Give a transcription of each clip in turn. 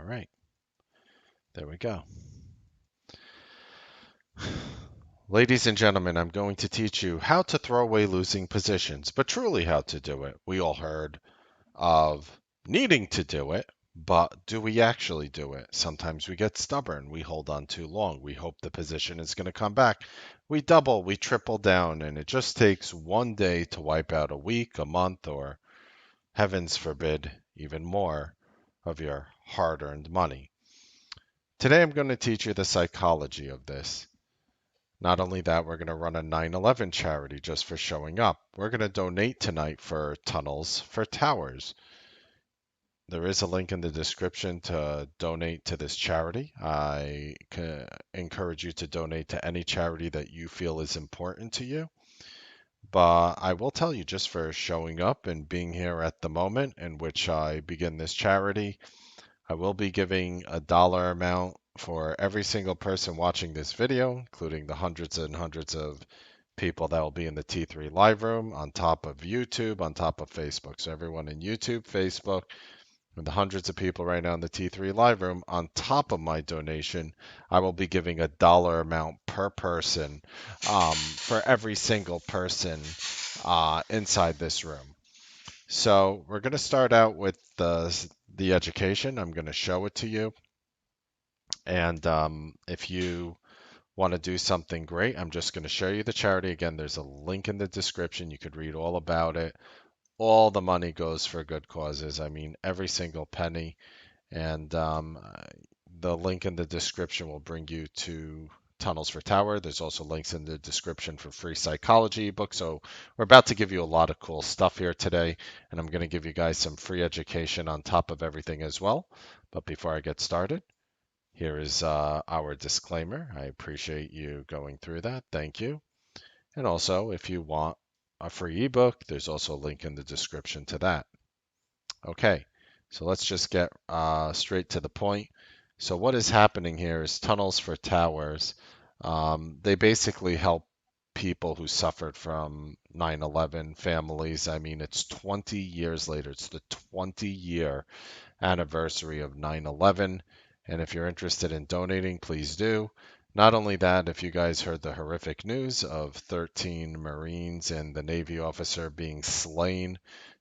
right, there we go. Ladies and gentlemen, I'm going to teach you how to throw away losing positions, but truly how to do it. We all heard of needing to do it, but do we actually do it? Sometimes we get stubborn. We hold on too long. We hope the position is going to come back. We double, we triple down, and it just takes one day to wipe out a week, a month, or heavens forbid, even more of your hard earned money. Today, I'm going to teach you the psychology of this. Not only that, we're going to run a 9/11 charity just for showing up. We're going to donate tonight for Tunnels for Towers. There is a link in the description to donate to this charity. I encourage you to donate to any charity that you feel is important to you. But I will tell you, just for showing up and being here at the moment in which I begin this charity, I will be giving a dollar amount for every single person watching this video, including the hundreds and hundreds of people that will be in the T3 live room, on top of YouTube, on top of Facebook. So everyone in YouTube, Facebook, and the hundreds of people right now in the T3 live room, on top of my donation, I will be giving a dollar amount per person for every single person inside this room. So we're going to start out with the education. I'm going to show it to you. And if you want to do something great, I'm just going to show you the charity. Again, there's a link in the description. You could read all about it. All the money goes for good causes. I mean, every single penny. And the link in the description will bring you to Tunnels for Tower. There's also links in the description for free psychology ebook. So we're about to give you a lot of cool stuff here today. And I'm going to give you guys some free education on top of everything as well. But before I get started, here is our disclaimer. I appreciate you going through that. Thank you. And also, if you want a free ebook, there's also a link in the description to that. Okay, so let's just get straight to the point. So what is happening here is Tunnels for Towers. They basically help people who suffered from 9/11 families. I mean, it's 20 years later. It's the 20-year anniversary of 9/11. And if you're interested in donating, please do. Not only that, if you guys heard the horrific news of 13 Marines and the Navy officer being slain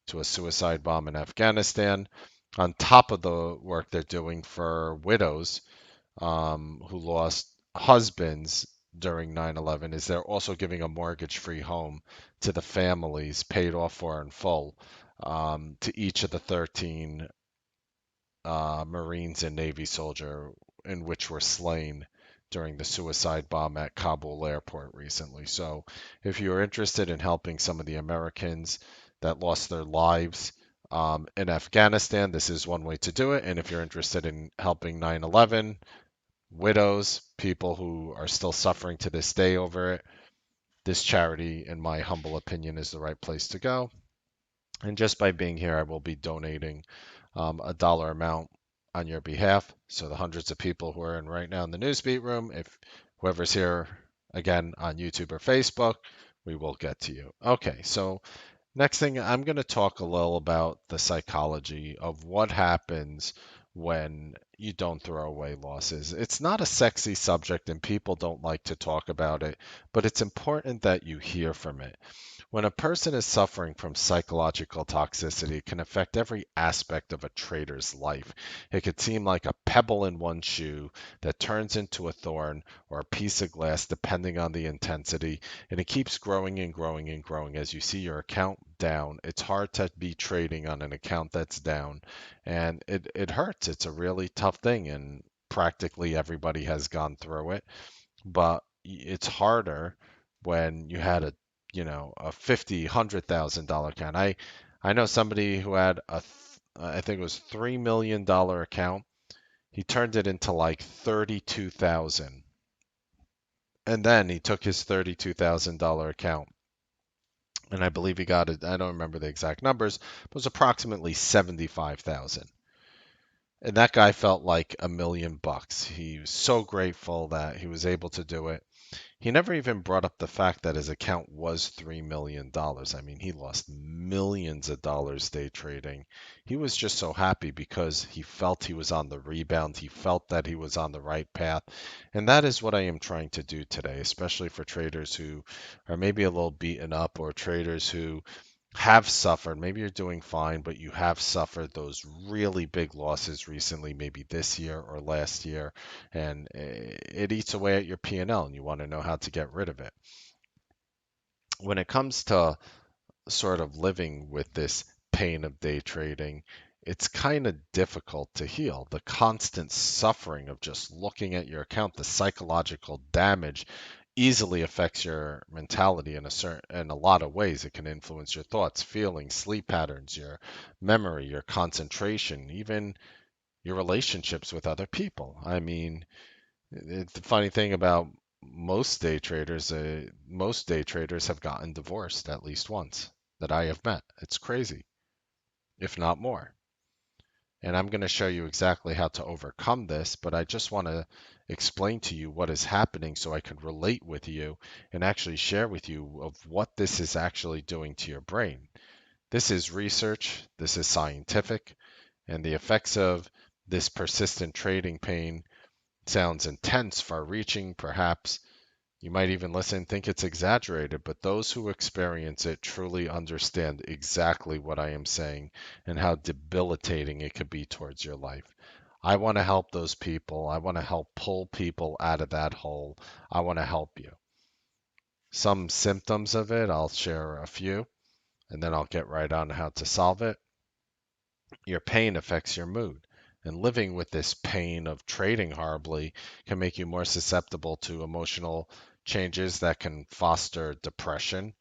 to a suicide bomb in Afghanistan, on top of the work they're doing for widows who lost husbands during 9/11, is they're also giving a mortgage-free home to the families, paid off for in full, to each of the 13 Marines and Navy soldier in which were slain during the suicide bomb at Kabul airport recently. So, if you're interested in helping some of the Americans that lost their lives in Afghanistan, this is one way to do it. And if you're interested in helping 9/11 widows, people who are still suffering to this day over it, this charity, in my humble opinion, is the right place to go. And just by being here, I will be donating a dollar amount on your behalf. So the hundreds of people who are in right now in the Newsbeat room, if whoever's here again on YouTube or Facebook, we will get to you. Okay, so next thing, I'm going to talk a little about the psychology of what happens when you don't throw away losses. It's not a sexy subject and people don't like to talk about it, but it's important that you hear from it. When a person is suffering from psychological toxicity, it can affect every aspect of a trader's life. It could seem like a pebble in one shoe that turns into a thorn or a piece of glass, depending on the intensity, and it keeps growing and growing and growing. As you see your account down, it's hard to be trading on an account that's down, and it hurts. It's a really tough thing, and practically everybody has gone through it, but it's harder when you had a 50, $100,000 account. I know somebody who had I think it was $3 million account. He turned it into like 32,000, and then he took his $32,000 account, and I believe he got it. I don't remember the exact numbers, but it was approximately 75,000. And that guy felt like $1 million. He was so grateful that he was able to do it. He never even brought up the fact that his account was $3 million. I mean, he lost millions of dollars day trading. He was just so happy because he felt he was on the rebound. He felt that he was on the right path. And that is what I am trying to do today, especially for traders who are maybe a little beaten up, or traders who have suffered. Maybe you're doing fine, but you have suffered those really big losses recently, maybe this year or last year, and it eats away at your P&L, and you want to know how to get rid of it. When it comes to sort of living with this pain of day trading, it's kind of difficult to heal. The constant suffering of just looking at your account, the psychological damage easily affects your mentality in a lot of ways. It can influence your thoughts, feelings, sleep patterns, your memory, your concentration, even your relationships with other people. I mean, it's the funny thing about most day traders have gotten divorced at least once that I have met. It's crazy, if not more. And I'm going to show you exactly how to overcome this, but I just want to explain to you what is happening so I can relate with you and actually share with you of what this is actually doing to your brain. This is research, this is scientific, and the effects of this persistent trading pain sounds intense, far-reaching, perhaps. You might even listen and think it's exaggerated, but those who experience it truly understand exactly what I am saying and how debilitating it could be towards your life. I want to help those people. I want to help pull people out of that hole. I want to help you. Some symptoms of it, I'll share a few, and then I'll get right on how to solve it. Your pain affects your mood. And living with this pain of trading horribly can make you more susceptible to emotional changes that can foster depression,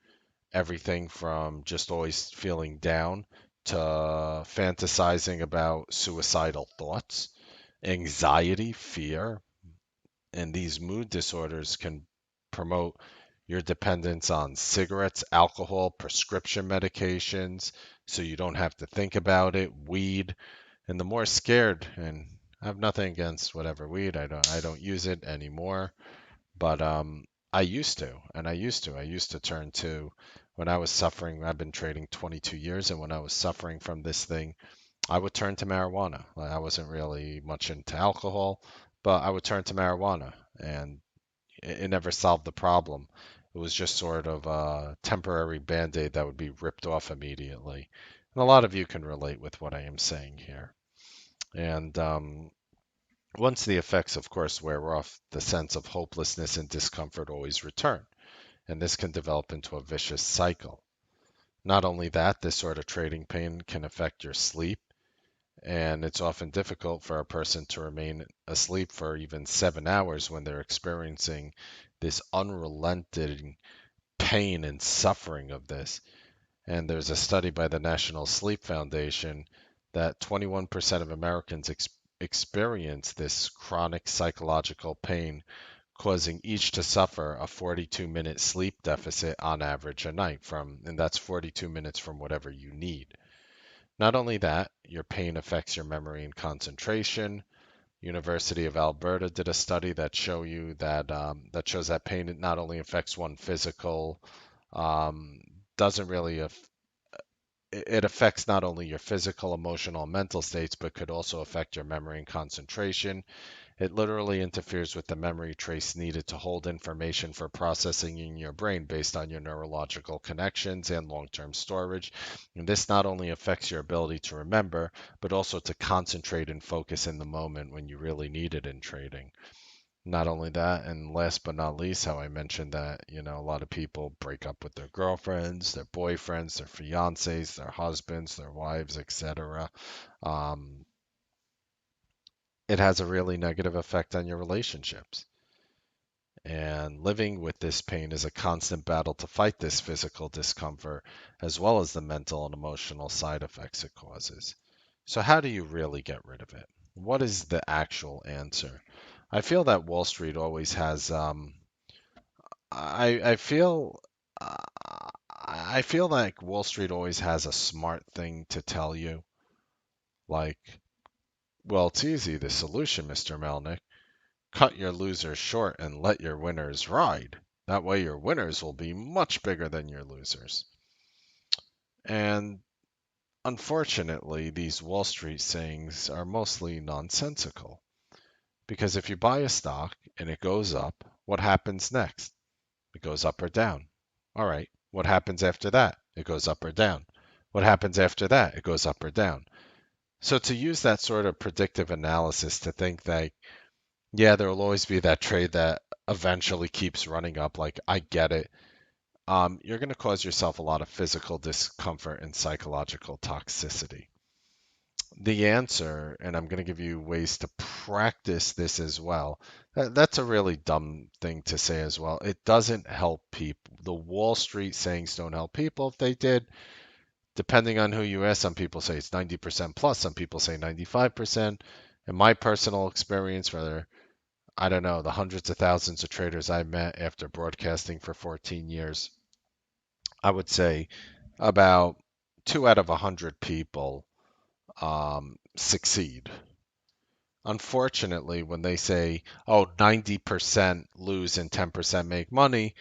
everything from just always feeling down to fantasizing about suicidal thoughts, anxiety, fear, and these mood disorders can promote your dependence on cigarettes, alcohol, prescription medications, so you don't have to think about it, weed, and the more scared, and I have nothing against whatever weed. I don't use it anymore, but I used to, and I used to turn to when I was suffering. I've been trading 22 years, and when I was suffering from this thing, I would turn to marijuana. Like, I wasn't really much into alcohol, but I would turn to marijuana, and it never solved the problem. It was just sort of a temporary band-aid that would be ripped off immediately. And a lot of you can relate with what I am saying here. And once the effects, of course, wear off, the sense of hopelessness and discomfort always return, and this can develop into a vicious cycle. Not only that, this sort of trading pain can affect your sleep, and it's often difficult for a person to remain asleep for even 7 hours when they're experiencing this unrelenting pain and suffering of this. And there's a study by the National Sleep Foundation that 21% of Americans experience this chronic psychological pain, causing each to suffer a 42-minute sleep deficit on average a night and that's 42 minutes from whatever you need. Not only that, your pain affects your memory and concentration. University of Alberta did a study that shows that pain not only affects one physical, um, doesn't really it affects not only your physical, emotional, and mental states, but could also affect your memory and concentration. It literally interferes with the memory trace needed to hold information for processing in your brain based on your neurological connections and long-term storage. And this not only affects your ability to remember, but also to concentrate and focus in the moment when you really need it in trading. Not only that, and last but not least, how I mentioned that, a lot of people break up with their girlfriends, their boyfriends, their fiancés, their husbands, their wives, etc. Um, it has a really negative effect on your relationships. And living with this pain is a constant battle to fight this physical discomfort, as well as the mental and emotional side effects it causes. So, how do you really get rid of it? What is the actual answer? I feel that Wall Street always has. I feel. I feel like Wall Street always has a smart thing to tell you. Like, well, it's easy. The solution, Mr. Melnick. cut your losers short and let your winners ride. That way, your winners will be much bigger than your losers. And unfortunately, these Wall Street sayings are mostly nonsensical. Because if you buy a stock and it goes up, what happens next? It goes up or down. All right. What happens after that? It goes up or down. What happens after that? It goes up or down. So to use that sort of predictive analysis to think that, yeah, there will always be that trade that eventually keeps running up, like I get it, you're going to cause yourself a lot of physical discomfort and psychological toxicity. The answer, and I'm going to give you ways to practice this as well. That's a really dumb thing to say as well. It doesn't help people. The Wall Street sayings don't help people. If they did, depending on who you ask, some people say it's 90% plus, some people say 95%. In my personal experience, for I don't know, the hundreds of thousands of traders I met after broadcasting for 14 years, I would say about 2 out of 100 people succeed. Unfortunately, when they say, oh, 90% lose and 10% make money,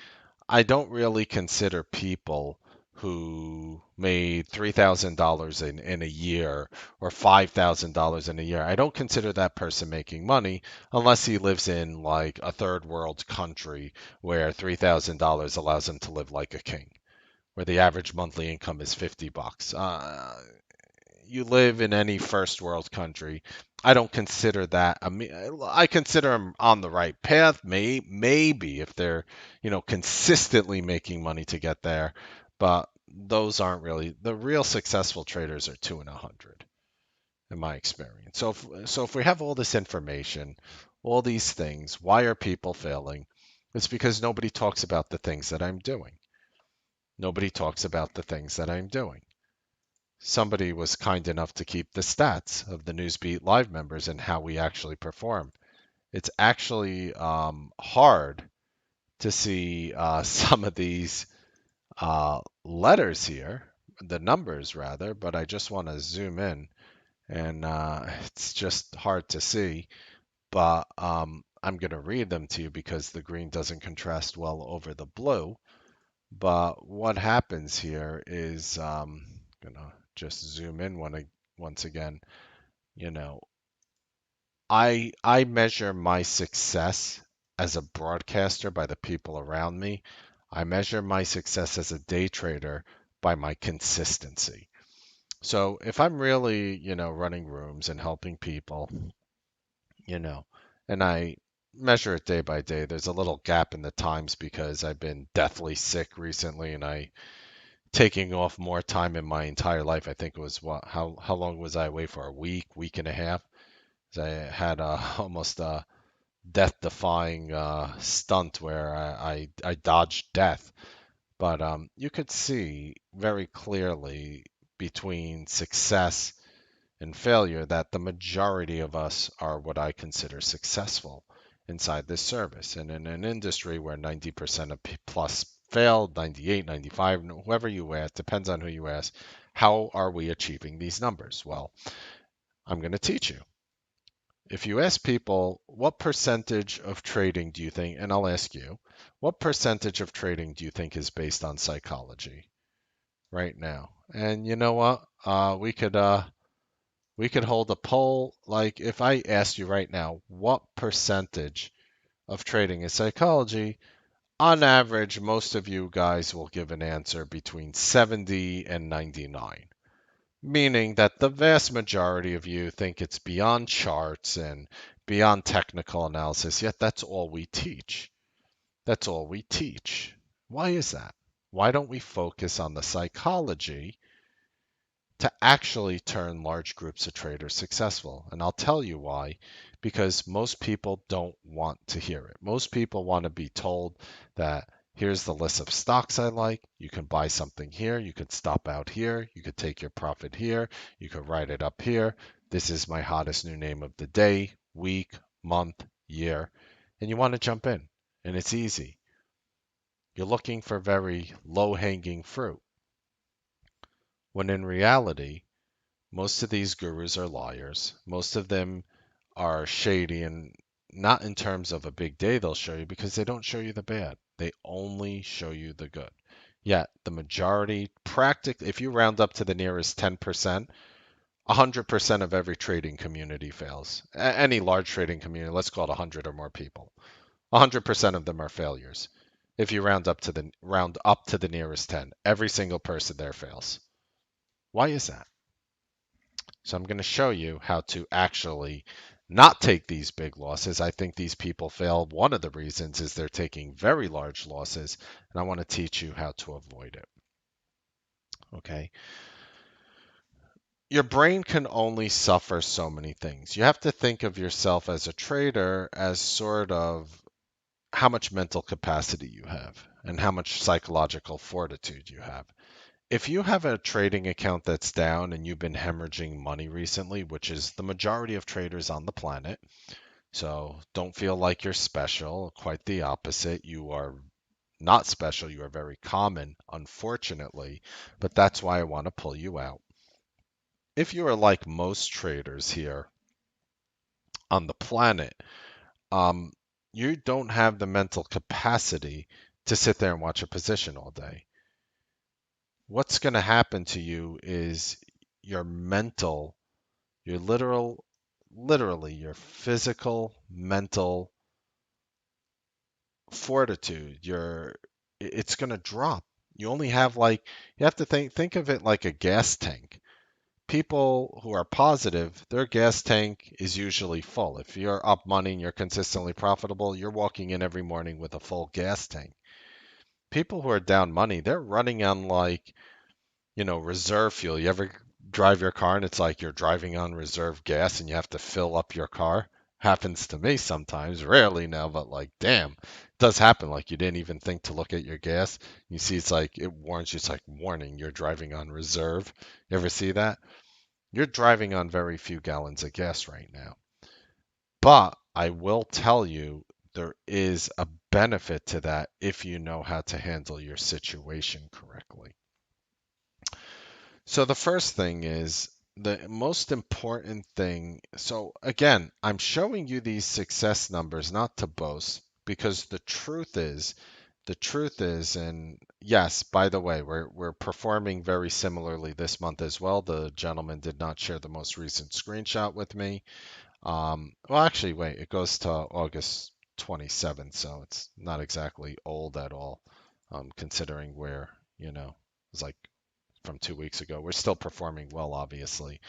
I don't really consider people who made $3,000 in a year or $5,000 in a year. I don't consider that person making money unless he lives in like a third world country where $3,000 allows him to live like a king, where the average monthly income is 50 bucks. You live in any first world country, I don't consider that. I consider them on the right path. Maybe if they're, consistently making money to get there, but those aren't really the real successful traders are 2 in 100, in my experience. So if we have all this information, all these things, why are people failing? It's because nobody talks about the things that I'm doing. Nobody talks about the things that I'm doing. Somebody was kind enough to keep the stats of the Newsbeat Live members and how we actually perform. It's actually hard to see some of these letters here, the numbers rather, but I just want to zoom in and it's just hard to see. But I'm going to read them to you because the green doesn't contrast well over the blue. But what happens here is, gonna just zoom in once again. You know, I measure my success as a broadcaster by the people around me. I measure my success as a day trader by my consistency. So if I'm really, running rooms and helping people, you know, and I measure it day by day, there's a little gap in the times because I've been deathly sick recently and I taking off more time in my entire life. I think it was what? How long was I away for? A week and a half. 'Cause I had almost a death-defying stunt where I dodged death. But you could see very clearly between success and failure that the majority of us are what I consider successful inside this service. And in an industry where 90% of plus failed, 98, 95, whoever you ask, depends on who you ask, how are we achieving these numbers? Well, I'm going to teach you. If you ask people, what percentage of trading do you think, and I'll ask you, what percentage of trading do you think is based on psychology right now? And you know what? We could hold a poll. Like if I asked you right now, what percentage of trading is psychology? On average, most of you guys will give an answer between 70 and 99, meaning that the vast majority of you think it's beyond charts and beyond technical analysis, yet that's all we teach. That's all we teach. Why is that? Why don't we focus on the psychology to actually turn large groups of traders successful? And I'll tell you why. Because most people don't want to hear it. Most people want to be told that here's the list of stocks I like. You can buy something here. You could stop out here. You could take your profit here. You could write it up here. This is my hottest new name of the day, week, month, year. And you want to jump in. And it's easy. You're looking for very low hanging fruit. When in reality, most of these gurus are liars. Most of them are shady and not in terms of a big day they'll show you because they don't show you the bad. They only show you the good. Yet the majority, practically, if you round up to the nearest 10%, 100% of every trading community fails. Any large trading community, let's call it 100 or more people. 100% of them are failures. If you round up to the nearest 10, every single person there fails. Why is that? So I'm going to show you how to actually not take these big losses. I think these people fail. One of the reasons is they're taking very large losses, and I want to teach you how to avoid it. Okay. Your brain can only suffer so many things. You have to think of yourself as a trader as sort of how much mental capacity you have and how much psychological fortitude you have. If you have a trading account that's down and you've been hemorrhaging money recently, which is the majority of traders on the planet, so don't feel like you're special, quite the opposite. You are not special, you are very common, unfortunately, but that's why I want to pull you out. If you are like most traders here on the planet, um, you don't have the mental capacity to sit there and watch a position all day. What's going to happen to you is your mental, your literally your physical, mental fortitude, it's going to drop. You only have like, you have to think of it like a gas tank. People who are positive, their gas tank is usually full. If you're up money and you're consistently profitable, you're walking in every morning with a full gas tank. People who are down money, they're running on like, reserve fuel. You ever drive your car and it's like you're driving on reserve gas and you have to fill up your car? Happens to me sometimes, rarely now, but like, damn, it does happen. Like, you didn't even think to look at your gas. You see, it's like, it warns you, it's like, warning, you're driving on reserve. You ever see that? You're driving on very few gallons of gas right now. But I will tell you, there is a benefit to that if you know how to handle your situation correctly. So the first thing is the most important thing. So again, I'm showing you these success numbers not to boast because the truth is, and yes, by the way, we're performing very similarly this month as well. The gentleman did not share the most recent screenshot with me. Well, actually, wait, it goes to August 27th, so it's not exactly old at all, considering where, it's like from 2 weeks ago. We're still performing well, obviously.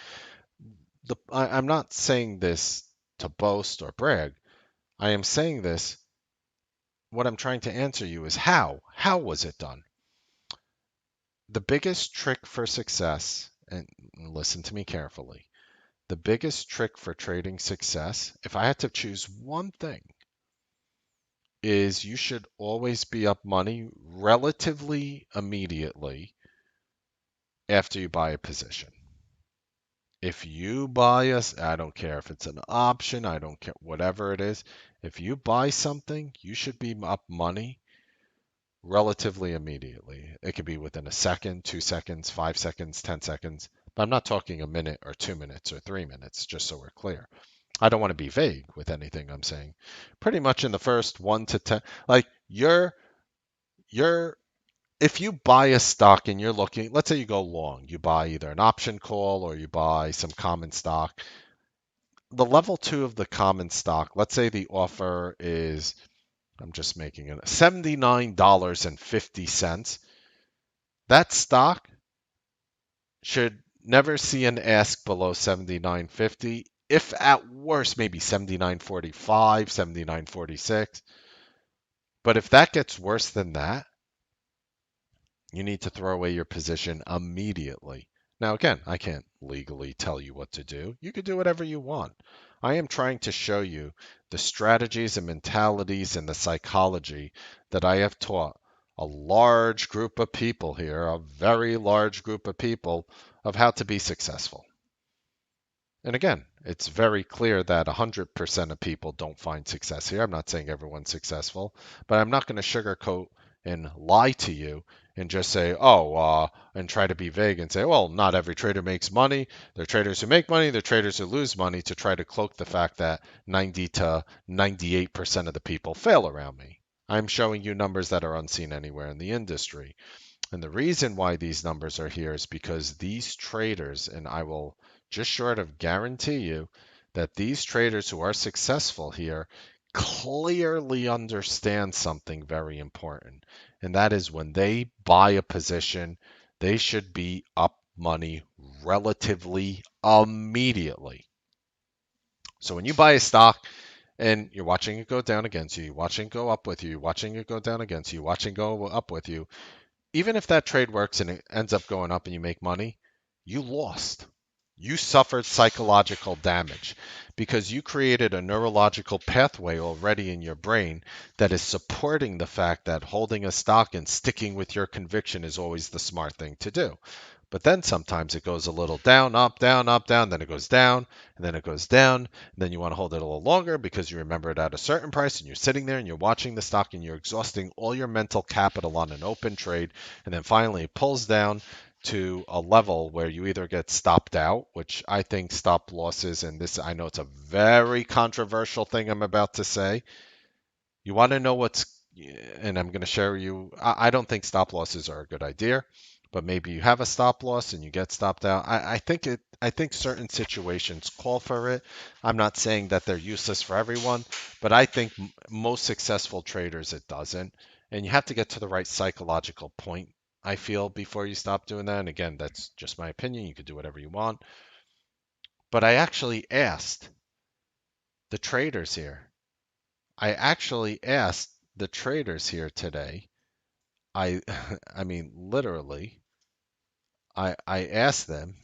I'm not saying this to boast or brag. I am saying this. What I'm trying to answer you is how? How was it done? The biggest trick for success, and listen to me carefully, the biggest trick for trading success, if I had to choose one thing, is you should always be up money relatively immediately after you buy a position. If you buy us, I don't care if it's an option, I don't care, whatever it is. If you buy something, you should be up money relatively immediately. It could be within a second, 2 seconds, 5 seconds, 10 seconds. But I'm not talking a minute or 2 minutes or 3 minutes, just so we're clear. I don't want to be vague with anything I'm saying. Pretty much in the first 1 to 10, like you're if you buy a stock and you're looking, let's say you go long, you buy either an option call or you buy some common stock. The level two of the common stock, let's say the offer is, I'm just making it $79.50. That stock should never see an ask below 79.50. If at worst, maybe 79.45, 79.46. But if that gets worse than that, you need to throw away your position immediately. Now, again, I can't legally tell you what to do. You can do whatever you want. I am trying to show you the strategies and mentalities and the psychology that I have taught a large group of people here, a very large group of people, of how to be successful. And again, it's very clear that 100% of people don't find success here. I'm not saying everyone's successful, but I'm not going to sugarcoat and lie to you and just say, and try to be vague and say, well, not every trader makes money. There are traders who make money, there are traders who lose money, to try to cloak the fact that 90 to 98% of the people fail around me. I'm showing you numbers that are unseen anywhere in the industry. And the reason why these numbers are here is because these traders, and I will just short of guarantee you that these traders who are successful here clearly understand something very important. And that is when they buy a position, they should be up money relatively immediately. So when you buy a stock and you're watching it go down against you, you're watching it go up with you, you're watching it go down against you, you're watching it go up with you, even if that trade works and it ends up going up and you make money, you lost. You suffered psychological damage because you created a neurological pathway already in your brain that is supporting the fact that holding a stock and sticking with your conviction is always the smart thing to do. But then sometimes it goes a little down, up, down, up, down, then it goes down, and then it goes down, and then you want to hold it a little longer because you remember it at a certain price, and you're sitting there and you're watching the stock and you're exhausting all your mental capital on an open trade, and then finally it pulls down to a level where you either get stopped out, which I think stop losses, and this, I know it's a very controversial thing I'm about to say. You want to know what's, and I'm going to share you, I don't think stop losses are a good idea, but maybe you have a stop loss and you get stopped out. I think certain situations call for it. I'm not saying that they're useless for everyone, but I think most successful traders it doesn't. And you have to get to the right psychological point, I feel, before you stop doing that. And again, that's just my opinion. You could do whatever you want. But I actually asked the traders here. I actually asked the traders here today. I I mean literally I asked them,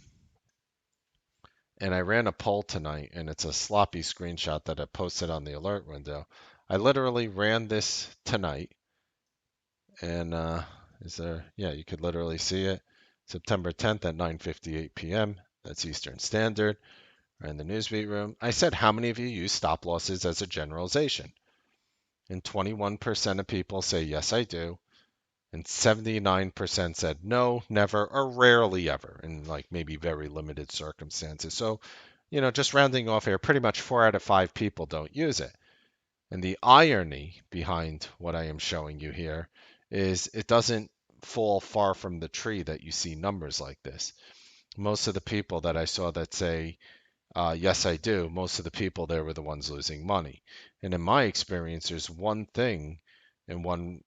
and I ran a poll tonight, and it's a sloppy screenshot that I posted on the alert window. I literally ran this tonight, and is there, yeah, you could literally see it. September 10th at 9:58 p.m. That's Eastern Standard. We're in the Newsbeat room. I said, how many of you use stop losses as a generalization? And 21% of people say, yes, I do. And 79% said no, never, or rarely ever, in like maybe very limited circumstances. So, just rounding off here, pretty much 4 out of 5 people don't use it. And the irony behind what I am showing you here is it doesn't fall far from the tree that you see numbers like this. Most of the people that I saw that say, yes, I do, most of the people there were the ones losing money. And in my experience, there's one thing and one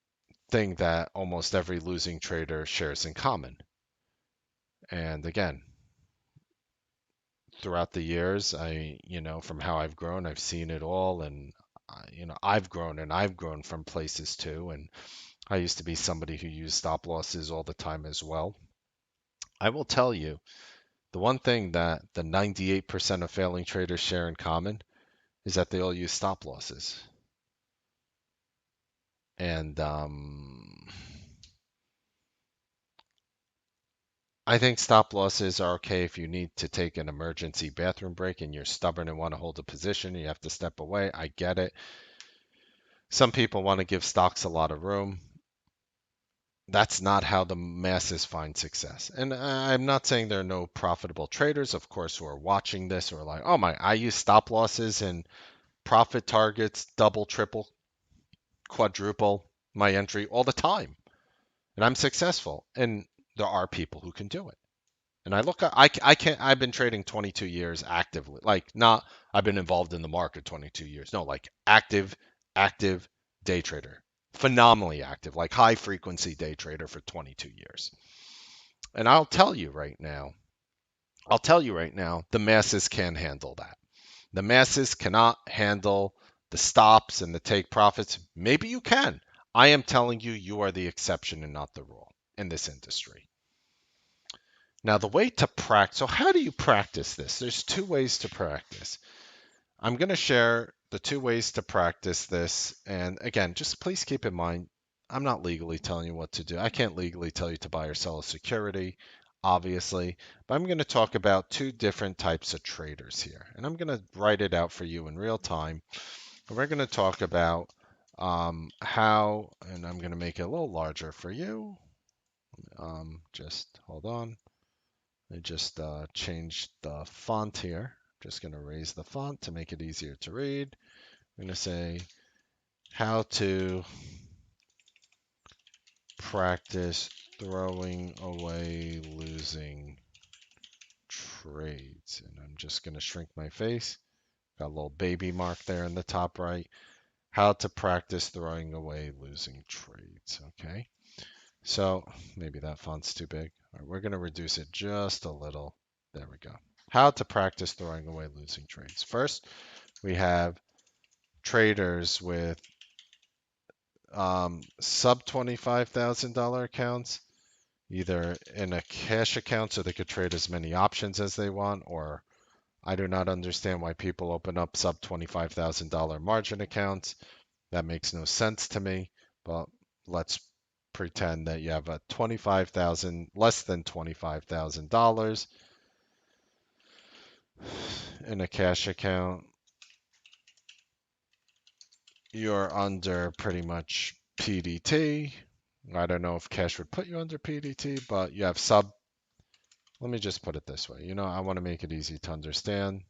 thing that almost every losing trader shares in common. And again, throughout the years, from how I've grown, I've seen it all. And, I've grown and I've grown from places too. And I used to be somebody who used stop losses all the time as well. I will tell you, the one thing that the 98% of failing traders share in common is that they all use stop losses. And I think stop losses are okay if you need to take an emergency bathroom break and you're stubborn and want to hold a position and you have to step away. I get it. Some people want to give stocks a lot of room. That's not how the masses find success. And I'm not saying there are no profitable traders, of course, who are watching this who are like, oh my, I use stop losses and profit targets, double, triple, quadruple my entry all the time. And I'm successful. And there are people who can do it. And I can't, I've been trading 22 years actively. Like, not, I've been involved in the market 22 years. No, like active day trader. Phenomenally active, like high frequency day trader for 22 years. And I'll tell you right now, the masses can't handle that. The masses cannot handle the stops and the take profits. Maybe you can. I am telling you, you are the exception and not the rule in this industry. Now, the way to practice, so how do you practice this? There's 2 ways to practice. I'm going to share the 2 ways to practice this. And again, just please keep in mind, I'm not legally telling you what to do. I can't legally tell you to buy or sell a security, obviously, but I'm going to talk about 2 different types of traders here. And I'm going to write it out for you in real time. And we're going to talk about how, and I'm going to make it a little larger for you. Just hold on. I just changed the font here. Just going to raise the font to make it easier to read. I'm going to say how to practice throwing away losing trades. And I'm just going to shrink my face. Got a little baby mark there in the top right. How to practice throwing away losing trades. Okay. So maybe that font's too big. All right, we're going to reduce it just a little. There we go. How to practice throwing away losing trades. First, we have traders with sub $25,000 accounts, either in a cash account so they could trade as many options as they want, or I do not understand why people open up sub $25,000 margin accounts. That makes no sense to me, but let's pretend that you have a 25,000 less than $25,000 in a cash account. You're under pretty much PDT. I don't know if cash would put you under PDT, but you have sub. Let me just put it this way. I want to make it easy to understand.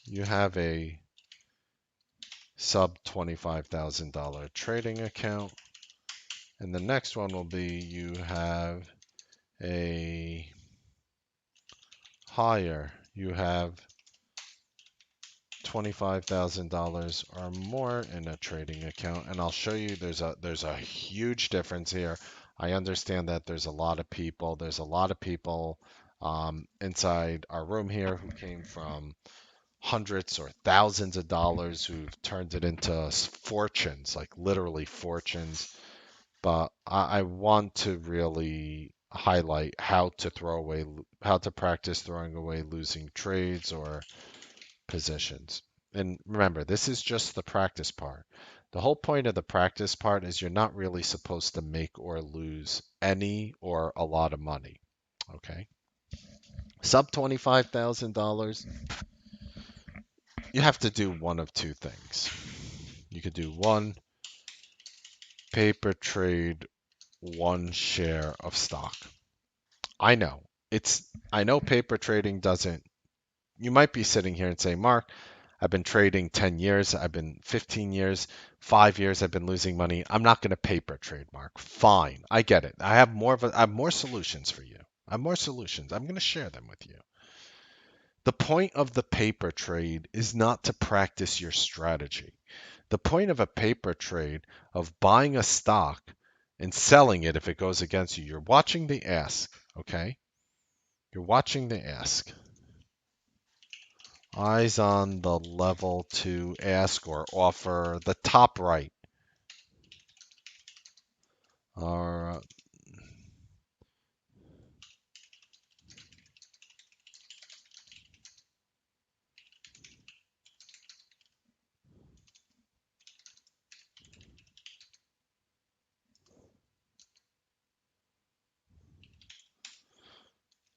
You have a sub $25,000 trading account. And the next one will be you have a higher. You have $25,000 or more in a trading account, and I'll show you there's a huge difference here. I understand that there's a lot of people. There's a lot of people inside our room here who came from hundreds or thousands of dollars who've turned it into fortunes, like literally fortunes. But I want to really highlight how to practice throwing away losing trades or positions. And remember, this is just the practice part. The whole point of the practice part is you're not really supposed to make or lose any or a lot of money. Okay. Sub $25,000, you have to do one of two things. You could do one, paper trade one share of stock. I know. I know paper trading doesn't. You might be sitting here and saying, Mark, I've been trading 10 years, I've been 15 years, 5 years I've been losing money. I'm not going to paper trade, Mark. Fine. I get it. I have more solutions for you. I have more solutions. I'm going to share them with you. The point of the paper trade is not to practice your strategy. The point of a paper trade of buying a stock and selling it if it goes against you, you're watching the ask, okay? You're watching the ask. Eyes on the level to ask or offer, the top right. Or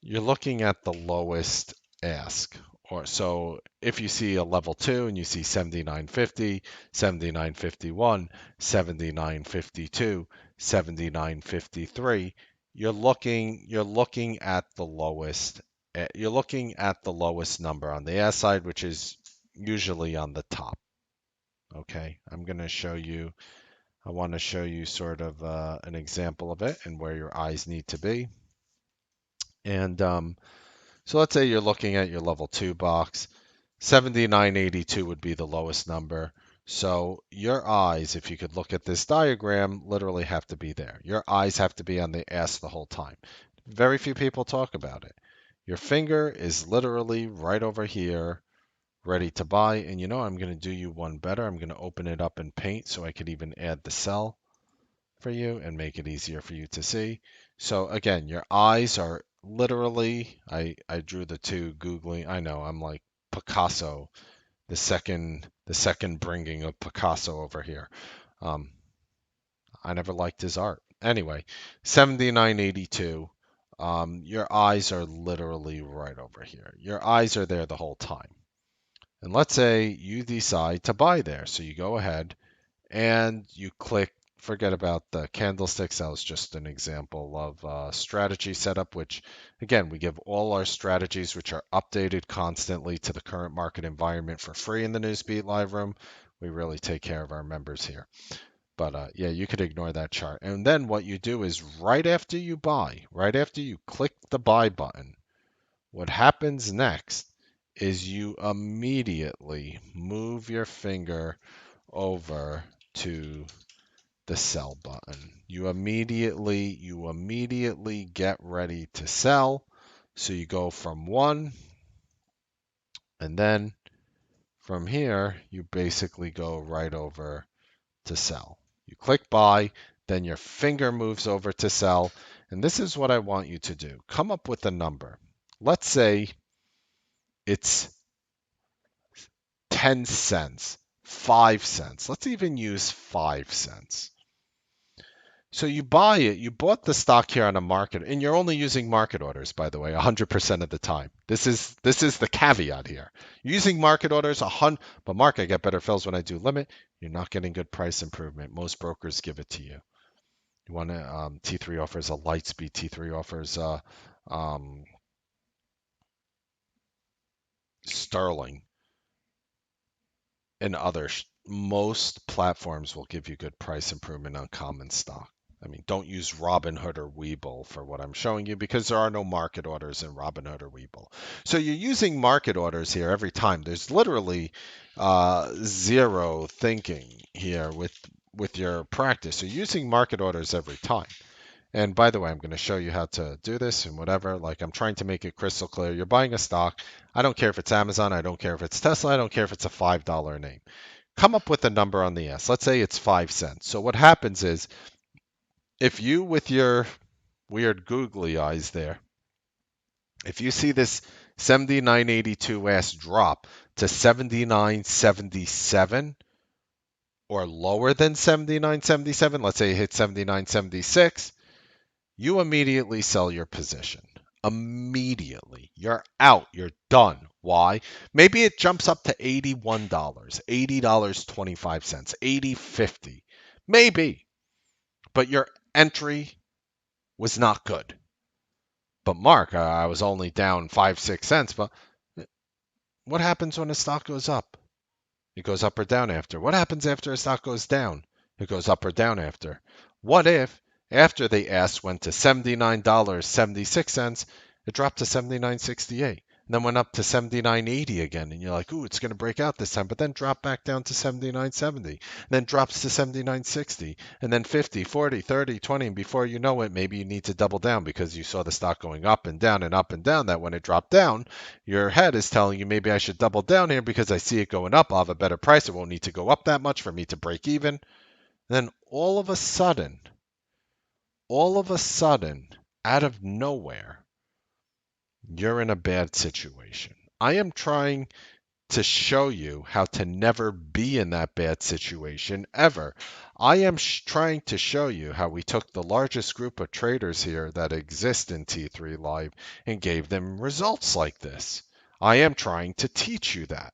you're looking at the lowest ask. Or so if you see a level 2 and you see 79.50, 79.51, 79.52, 79.53, you're looking at the lowest you're looking at the lowest number on the ask side, which is usually on the top. Okay, I want to show you sort of an example of it and where your eyes need to be. And so let's say you're looking at your level 2 box. 79.82 would be the lowest number. So your eyes, if you could look at this diagram, literally have to be there. Your eyes have to be on the ask the whole time. Very few people talk about it. Your finger is literally right over here, ready to buy. And I'm going to do you one better. I'm going to open it up in Paint so I could even add the sell for you and make it easier for you to see. So again, your eyes are literally, I drew the two googling. I know I'm like Picasso, the second bringing of Picasso over here. Um, I never liked his art. Anyway, 79.82. Your eyes are literally right over here. Your eyes are there the whole time. And let's say you decide to buy there. So you go ahead and you click, forget about the candlesticks. That was just an example of strategy setup, which again, we give all our strategies, which are updated constantly to the current market environment for free in the Newsbeat live room. We really take care of our members here. But yeah, you could ignore that chart. And then what you do is right after you buy, right after you click the buy button, what happens next is you immediately move your finger over to the sell button. You immediately get ready to sell. So you go from one, and then from here, you basically go right over to sell. You click buy, then your finger moves over to sell. And this is what I want you to do. Come up with a number. Let's say it's 10 cents, 5 cents. Let's even use 5 cents. So you buy it, you bought the stock here on a market, and you're only using market orders, by the way, 100% of the time. This is the caveat here. Using market orders, but Mark, I get better fills when I do limit. You're not getting good price improvement. Most brokers give it to you. You want to T3 offers a light speed. T3 offers um, Sterling and others. Most platforms will give you good price improvement on common stock. I mean, don't use Robinhood or Webull for what I'm showing you because there are no market orders in Robinhood or Webull. So you're using market orders here every time. There's literally zero thinking here with your practice. So you're using market orders every time. And by the way, I'm going to show you how to do this and whatever. Like I'm trying to make it crystal clear. You're buying a stock. I don't care if it's Amazon. I don't care if it's Tesla. I don't care if it's a $5 name. Come up with a number on the S. Let's say it's 5 cents. So what happens is if you, with your weird googly eyes there, if you see this 79.82 S drop to 79.77 or lower than 79.77, let's say it hits 79.76, you immediately sell your position. Immediately. You're out. You're done. Why? Maybe it jumps up to $81, $80.25, 80.50. Maybe. But your entry was not good. But Mark, I was only down 5, 6 cents. But what happens when a stock goes up? It goes up or down after. What happens after a stock goes down? It goes up or down after. What if, after the S went to $79.76, it dropped to 79.68, and then went up to 79.80 again, and you're like, ooh, it's going to break out this time, but then drop back down to 79.70, and then drops to 79.60, and then 50, 40, 30, 20, and before you know it, maybe you need to double down because you saw the stock going up and down and up and down, that when it dropped down, your head is telling you maybe I should double down here because I see it going up. I'll have a better price. It won't need to go up that much for me to break even. And then all of a sudden, out of nowhere, you're in a bad situation. I am trying to show you how to never be in that bad situation ever. I am trying to show you how we took the largest group of traders here that exist in T3 Live and gave them results like this. I am trying to teach you that.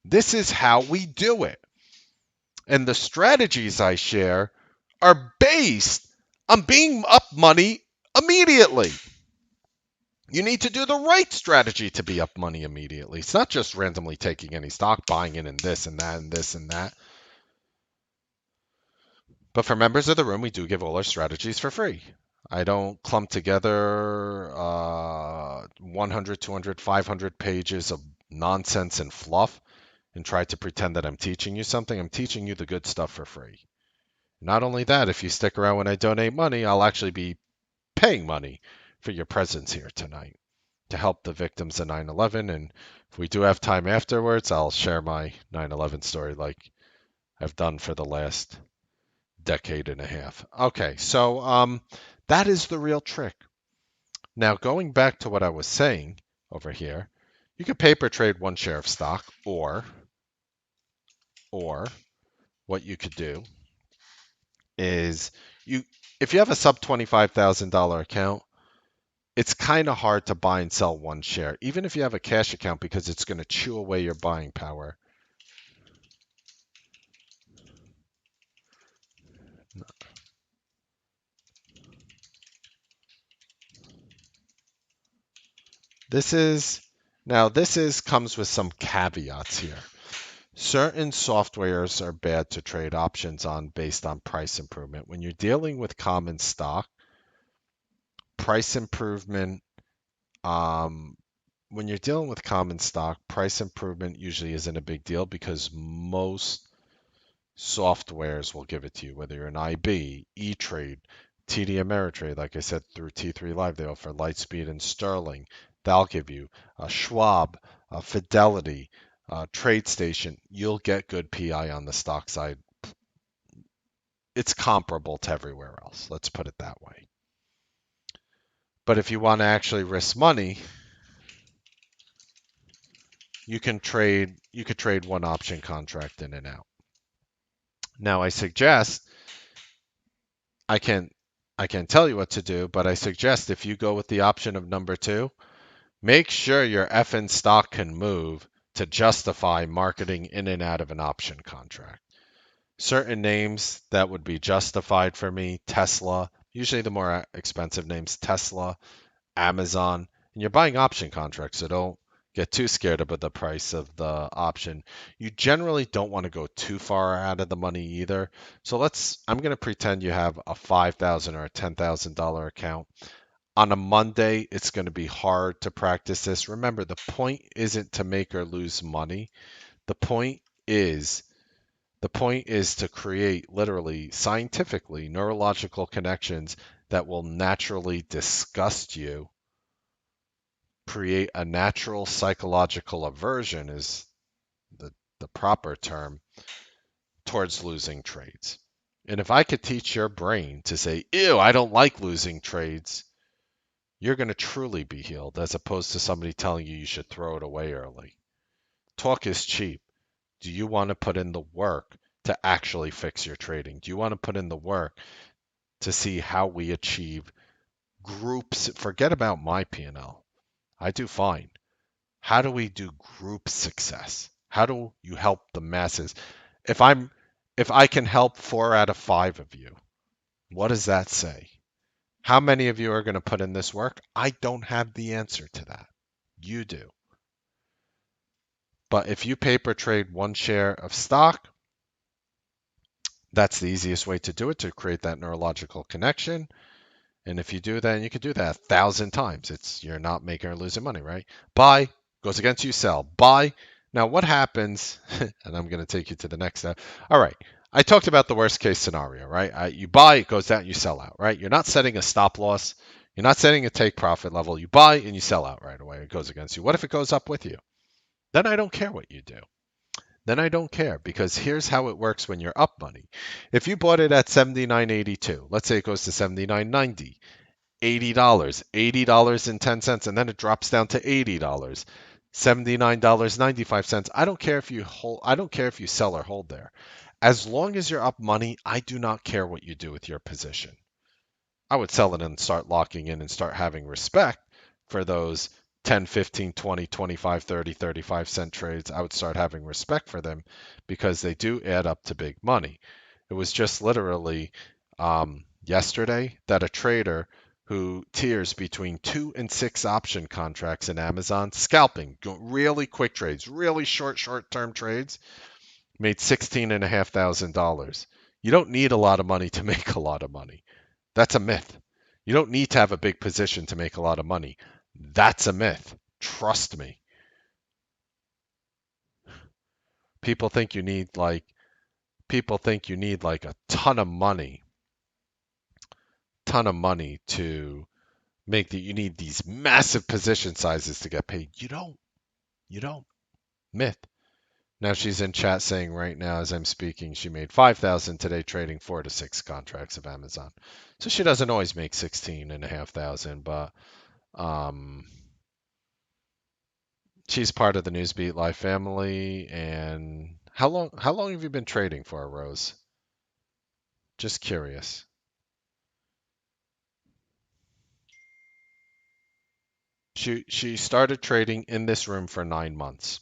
This is how we do it. And the strategies I share are based on being up money immediately. You need to do the right strategy to be up money immediately. It's not just randomly taking any stock, buying it in this and that and this and that. But for members of the room, we do give all our strategies for free. I don't clump together 100, 200, 500 pages of nonsense and fluff and try to pretend that I'm teaching you something. I'm teaching you the good stuff for free. Not only that, if you stick around when I donate money, I'll actually be paying money for your presence here tonight to help the victims of 9/11. And if we do have time afterwards, I'll share my 9/11 story like I've done for the last decade and a half. Okay, so that is the real trick. Now, going back to what I was saying over here, you could paper trade one share of stock, or what you could do is if you have a sub $25,000 account, it's kind of hard to buy and sell one share, even if you have a cash account, because it's going to chew away your buying power. This is this is comes with some caveats here. Certain softwares are bad to trade options on based on price improvement. When you're dealing with common stock, price improvement, um, when you're dealing with common stock, price improvement usually isn't a big deal because most softwares will give it to you, whether you're an IB, E-Trade, TD Ameritrade, like I said, through T3 Live, they offer Lightspeed and Sterling. They'll give you a Schwab, a Fidelity, TradeStation. You'll get good PI on the stock side. It's comparable to everywhere else. Let's put it that way. But if you want to actually risk money, you could trade one option contract in and out. Now I suggest I can I can tell you what to do, but I suggest if you go with the option of number 2, make sure your effing stock can move to justify marketing in and out of an option contract. Certain names that would be justified for me, Tesla, usually the more expensive names, Tesla, Amazon, and you're buying option contracts, so don't get too scared about the price of the option. You generally don't want to go too far out of the money either. So I'm going to pretend you have a $5,000 or a $10,000 account. On a Monday, it's going to be hard to practice this. Remember, the point isn't to make or lose money. The point is the point is to create literally scientifically neurological connections that will naturally disgust you, create a natural psychological aversion is the proper term towards losing trades. And if I could teach your brain to say, ew, I don't like losing trades, you're going to truly be healed as opposed to somebody telling you should throw it away early. Talk is cheap. Do you want to put in the work to actually fix your trading? Do you want to put in the work to see how we achieve groups? Forget about my P&L. I do fine. How do we do group success? How do you help the masses? If I'm if I can help 4 out of 5 of you, what does that say? How many of you are going to put in this work? I don't have the answer to that. You do. But if you paper trade one share of stock, that's the easiest way to do it, to create that neurological connection. And if you do that, and you could do that 1,000 times, you're not making or losing money, right? Buy goes against you, sell. Buy. Now, what happens? And I'm going to take you to the next step. All right. I talked about the worst case scenario, right? You buy, it goes down, you sell out, right? You're not setting a stop loss. You're not setting a take profit level. You buy and you sell out right away. It goes against you. What if it goes up with you? Then I don't care what you do. Then I don't care, because here's how it works when you're up money. If you bought it at 79.82, let's say it goes to 79.90, $80, $80.10, and then it drops down to $80, $79.95. I don't care if you hold, I don't care if you sell or hold there. As long as you're up money, I do not care what you do with your position. I would sell it and start locking in and start having respect for those 10, 15, 20, 25, 30, 35 cent trades. I would start having respect for them because they do add up to big money. It was just literally yesterday that a trader who tiers between 2 and 6 option contracts in Amazon, scalping, really quick trades, really short term trades, made $16,500. You don't need a lot of money to make a lot of money. That's a myth. You don't need to have a big position to make a lot of money. That's a myth. Trust me. People think you need like a ton of money to make you need these massive position sizes to get paid. You don't. You don't. Myth. Now she's in chat saying right now as I'm speaking she made 5,000 today trading 4 to 6 contracts of Amazon. So she doesn't always make 16,500, but um she's part of the Newsbeat Live family. And how long have you been trading for, Rose? Just curious. She started trading in this room for 9 months,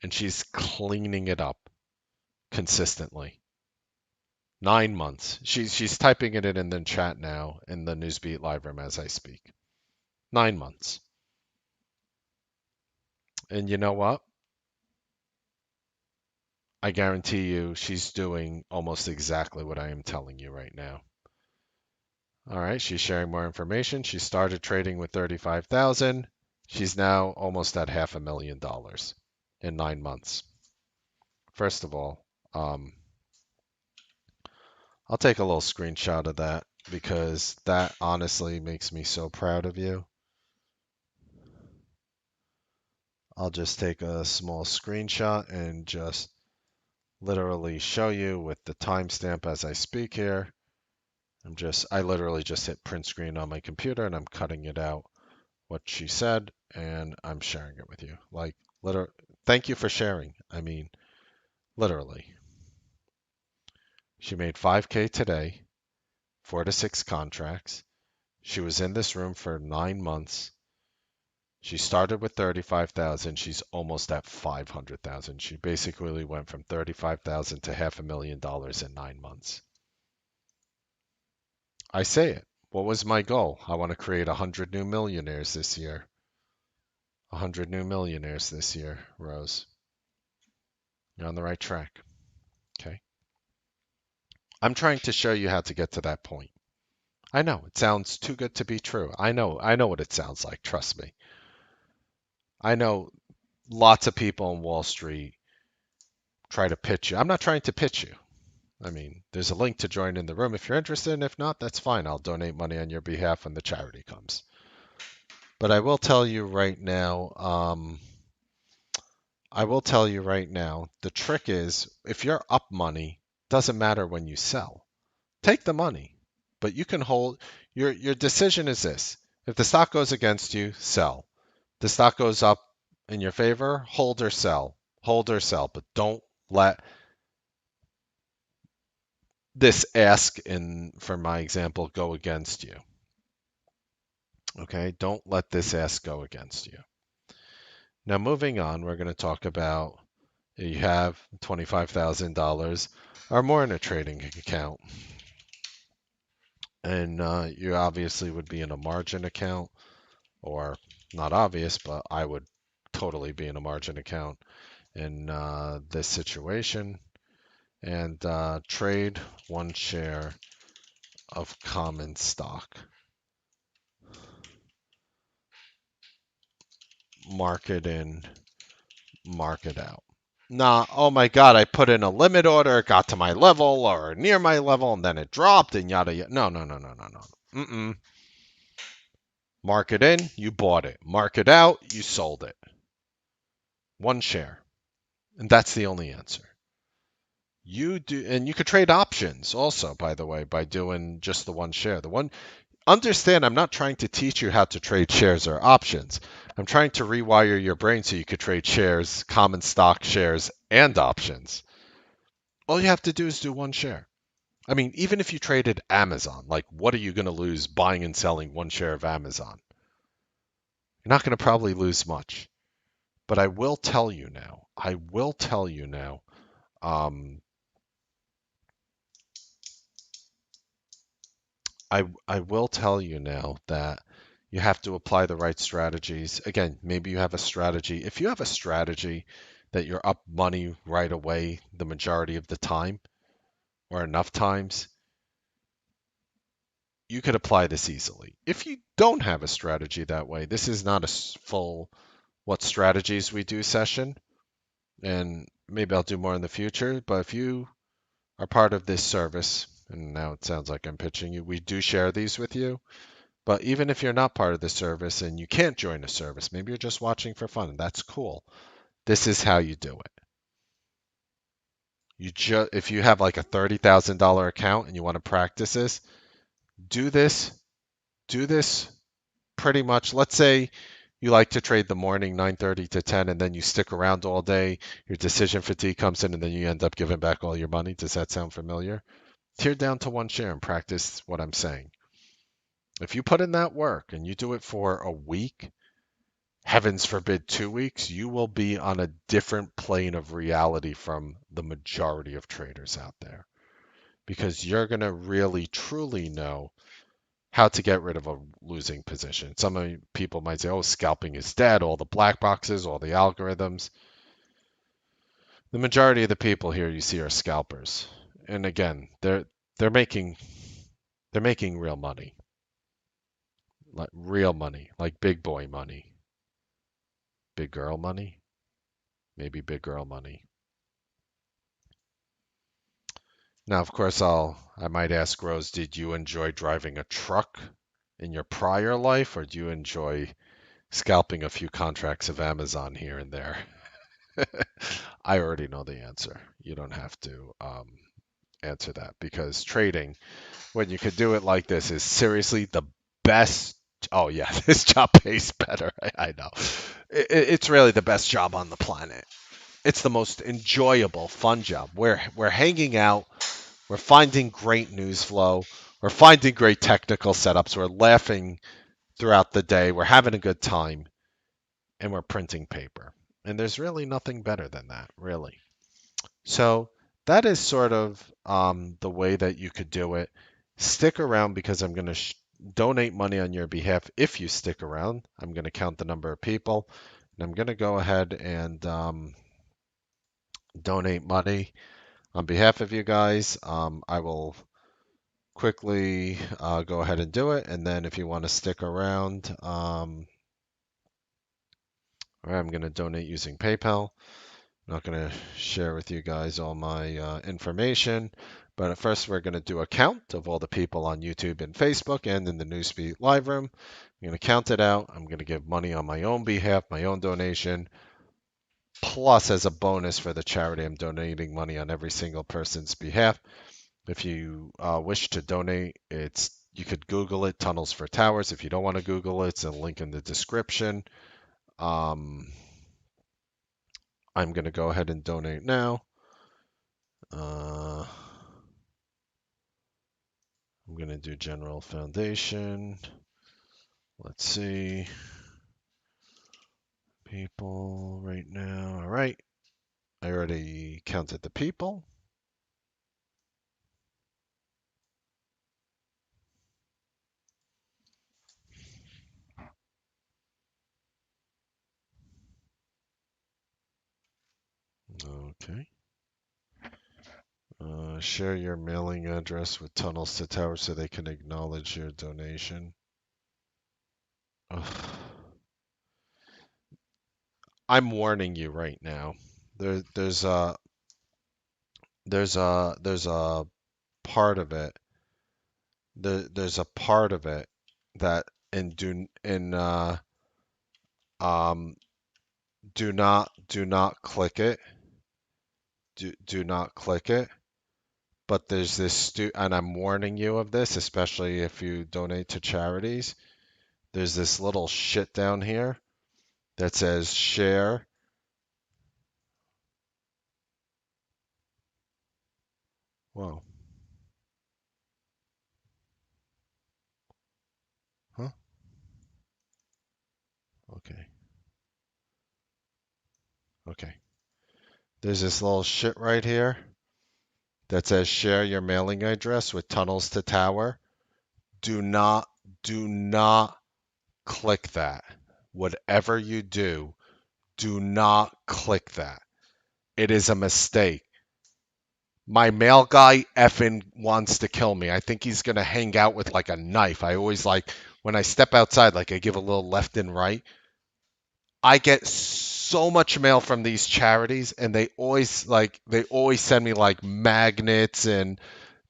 and she's cleaning it up consistently. 9 months. She's typing it in the chat now in the Newsbeat live room as I speak. 9 months. And you know what? I guarantee you she's doing almost exactly what I am telling you right now. All right, she's sharing more information. She started trading with 35,000. She's now almost at $500,000 in 9 months. First of all, I'll take a little screenshot of that because that honestly makes me so proud of you. I'll just take a small screenshot and just literally show you with the timestamp as I speak here. I literally just hit print screen on my computer and I'm cutting it out what she said and I'm sharing it with you. Like, thank you for sharing. I mean, literally. She made 5K today, 4 to 6 contracts. She was in this room for 9 months. She started with 35,000. She's almost at 500,000. She basically went from 35,000 to $500,000 in 9 months. I say it. What was my goal? I want to create 100 new millionaires this year. 100 new millionaires this year, Rose. You're on the right track. Okay. I'm trying to show you how to get to that point. I know it sounds too good to be true. I know what it sounds like. Trust me. I know lots of people on Wall Street try to pitch you. I'm not trying to pitch you. I mean, there's a link to join in the room if you're interested, and if not, that's fine. I'll donate money on your behalf when the charity comes. But I will tell you right now, the trick is if you're up money, doesn't matter when you sell. Take the money, but you can hold your decision is this. If the stock goes against you, sell. The stock goes up in your favor, hold or sell. Hold or sell, but don't let this ask in for my example go against you. Okay, don't let this ask go against you. Now moving on, we're going to talk about you have $25,000 or more in a trading account. And you obviously would be in a margin account, or not obvious, but I would totally be in a margin account in this situation. And trade 1 share of common stock. Market in, market out. Nah, oh my God, I put in a limit order, it got to my level or near my level, and then it dropped and yada yada. No, no, no, no, no, no. Mm-mm. Market in, you bought it. Market out, you sold it. 1 share. And that's the only answer. You do, and you could trade options also, by the way, by doing just the 1 share. Understand, I'm not trying to teach you how to trade shares or options. I'm trying to rewire your brain so you could trade shares, common stock shares, and options. All you have to do is do 1 share. I mean, even if you traded Amazon, like what are you going to lose buying and selling 1 share of Amazon? You're not going to probably lose much. But I will tell you now, I will tell you now that you have to apply the right strategies. Again, maybe you have a strategy. If you have a strategy that you're up money right away the majority of the time or enough times, you could apply this easily. If you don't have a strategy that way, this is not a full what strategies we do session, and maybe I'll do more in the future. But if you are part of this service, and now it sounds like I'm pitching you, we do share these with you. But even if you're not part of the service and you can't join a service, maybe you're just watching for fun, that's cool. This is how you do it. If you have like a $30,000 account and you want to practice this, do this. Do this pretty much. Let's say you like to trade the morning 9:30 to 10 and then you stick around all day. Your decision fatigue comes in and then you end up giving back all your money. Does that sound familiar? Tear down to 1 share and practice what I'm saying. If you put in that work and you do it for a week, heavens forbid, 2 weeks, you will be on a different plane of reality from the majority of traders out there because you're going to really truly know how to get rid of a losing position. Some people might say, oh, scalping is dead, all the black boxes, all the algorithms. The majority of the people here you see are scalpers. And again, they're making they're making real money, like big boy money, big girl money, maybe big girl money. Now, of course, I might ask Rose, did you enjoy driving a truck in your prior life, or do you enjoy scalping a few contracts of Amazon here and there? I already know the answer. You don't have to answer that because trading, when you could do it like this, is seriously the best. Oh yeah, this job pays better. I know. It's really the best job on the planet. It's the most enjoyable, fun job. We're hanging out. We're finding great news flow. We're finding great technical setups. We're laughing throughout the day. We're having a good time, and we're printing paper. And there's really nothing better than that, really. So that is sort of the way that you could do it. Stick around because I'm going to donate money on your behalf if you stick around. I'm going to count the number of people, and I'm going to go ahead and donate money on behalf of you guys. I will quickly go ahead and do it, and then if you want to stick around, I'm going to donate using PayPal. I'm not going to share with you guys all my information, but at first we're going to do a count of all the people on YouTube and Facebook and in the Newsbeat live room. I'm going to count it out. I'm going to give money on my own behalf, my own donation. Plus, as a bonus for the charity, I'm donating money on every single person's behalf. If you wish to donate, you could Google it, Tunnels for Towers. If you don't want to Google it, it's a link in the description. Um, I'm going to go ahead and donate now. I'm going to do General Foundation. Let's see. People right now. All right. I already counted the people. Okay. Share your mailing address with Tunnels to Towers so they can acknowledge your donation. Ugh. I'm warning you right now. There, there's a there's a part of it. There's a part of it that um do not click it. Do not click it. But there's and I'm warning you of this, especially if you donate to charities. There's this little shit down here that says share. Whoa. Huh? Okay. Okay. There's this little shit right here that says share your mailing address with Tunnels to Tower. Do not, do not click that. Whatever you do not click that. It is a mistake. My mail guy effing wants to kill me. I think he's gonna hang out with like a knife. I always like when I step outside, like I give a little left and right. I get so much mail from these charities, and they always send me like magnets and